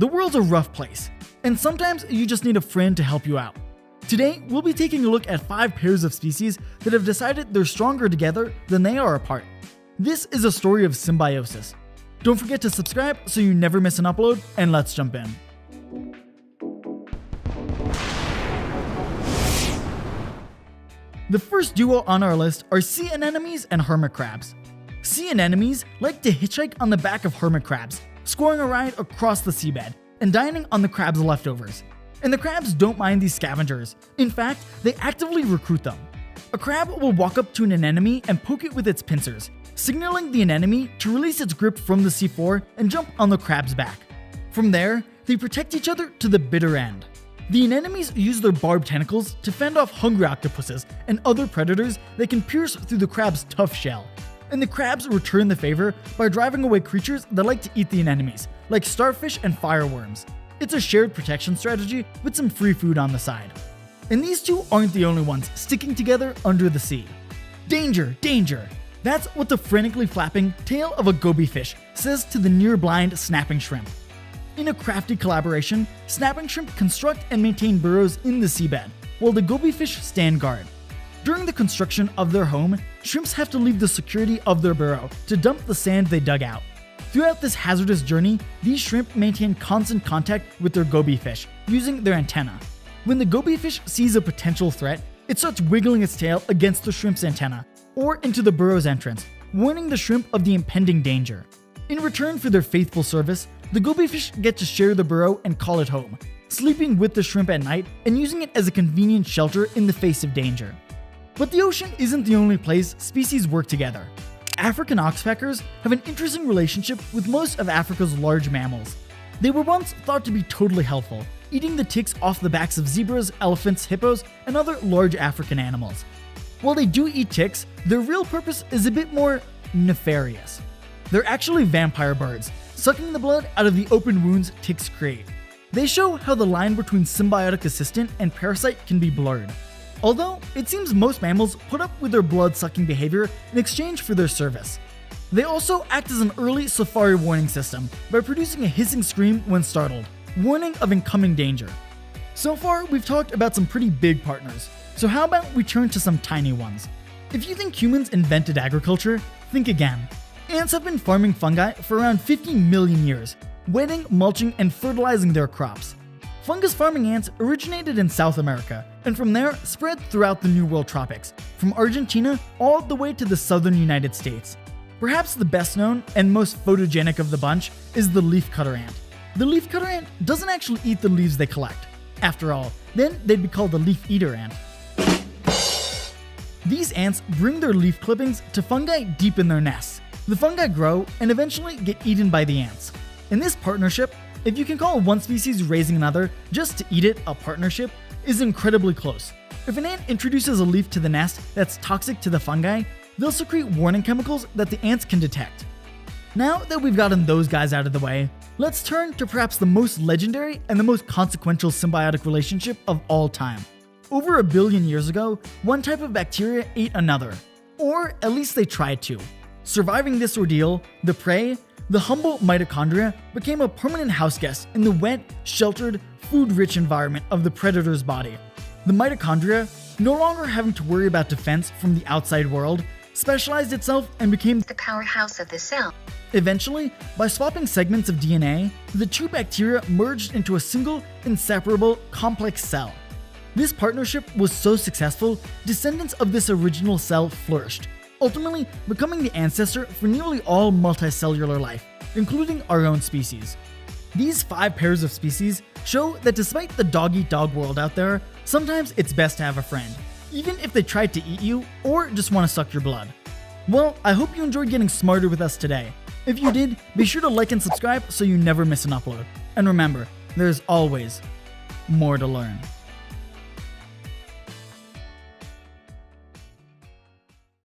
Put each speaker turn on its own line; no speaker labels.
The world's a rough place, and sometimes you just need a friend to help you out. Today, we'll be taking a look at 5 pairs of species that have decided they're stronger together than they are apart. This is a story of symbiosis. Don't forget to subscribe so you never miss an upload, and let's jump in. The first duo on our list are sea anemones and hermit crabs. Sea anemones like to hitchhike on the back of hermit crabs, scoring a ride across the seabed and dining on the crab's leftovers. And the crabs don't mind these scavengers. In fact, they actively recruit them. A crab will walk up to an anemone and poke it with its pincers, signaling the anemone to release its grip from the seafloor and jump on the crab's back. From there, they protect each other to the bitter end. The anemones use their barbed tentacles to fend off hungry octopuses and other predators that can pierce through the crab's tough shell. And the crabs return the favor by driving away creatures that like to eat the anemones, like starfish and fireworms. It's a shared protection strategy with some free food on the side. And these two aren't the only ones sticking together under the sea. Danger, danger! That's what the frantically flapping tail of a goby fish says to the near-blind snapping shrimp. In a crafty collaboration, snapping shrimp construct and maintain burrows in the seabed, while the goby fish stand guard. During the construction of their home, shrimps have to leave the security of their burrow to dump the sand they dug out. Throughout this hazardous journey, these shrimp maintain constant contact with their goby fish using their antenna. When the goby fish sees a potential threat, it starts wiggling its tail against the shrimp's antenna or into the burrow's entrance, warning the shrimp of the impending danger. In return for their faithful service, the goby fish get to share the burrow and call it home, sleeping with the shrimp at night and using it as a convenient shelter in the face of danger. But the ocean isn't the only place species work together. African oxpeckers have an interesting relationship with most of Africa's large mammals. They were once thought to be totally helpful, eating the ticks off the backs of zebras, elephants, hippos, and other large African animals. While they do eat ticks, their real purpose is a bit more nefarious. They're actually vampire birds, sucking the blood out of the open wounds ticks create. They show how the line between symbiotic assistant and parasite can be blurred. Although, it seems most mammals put up with their blood-sucking behavior in exchange for their service. They also act as an early safari warning system by producing a hissing scream when startled, warning of incoming danger. So far, we've talked about some pretty big partners, so how about we turn to some tiny ones? If you think humans invented agriculture, think again. Ants have been farming fungi for around 50 million years, wetting, mulching, and fertilizing their crops. Fungus farming ants originated in South America, and from there spread throughout the New World tropics, from Argentina all the way to the southern United States. Perhaps the best known and most photogenic of the bunch is the leafcutter ant. The leafcutter ant doesn't actually eat the leaves they collect. After all, then they'd be called a leaf eater ant. These ants bring their leaf clippings to fungi deep in their nests. The fungi grow and eventually get eaten by the ants. In this partnership, if you can call one species raising another just to eat it a partnership, is incredibly close. If an ant introduces a leaf to the nest that's toxic to the fungi, they'll secrete warning chemicals that the ants can detect. Now that we've gotten those guys out of the way, let's turn to perhaps the most legendary and the most consequential symbiotic relationship of all time. Over 1 billion years ago, one type of bacteria ate another, or at least they tried to. Surviving this ordeal, the prey, the humble mitochondria, became a permanent houseguest in the wet, sheltered, food-rich environment of the predator's body. The mitochondria, no longer having to worry about defense from the outside world, specialized itself and became
the powerhouse of the cell.
Eventually, by swapping segments of DNA, the two bacteria merged into a single, inseparable, complex cell. This partnership was so successful, descendants of this original cell flourished, ultimately becoming the ancestor for nearly all multicellular life, including our own species. These 5 pairs of species show that despite the dog-eat-dog world out there, sometimes it's best to have a friend, even if they tried to eat you or just want to suck your blood. Well, I hope you enjoyed getting smarter with us today. If you did, be sure to like and subscribe so you never miss an upload. And remember, there's always more to learn.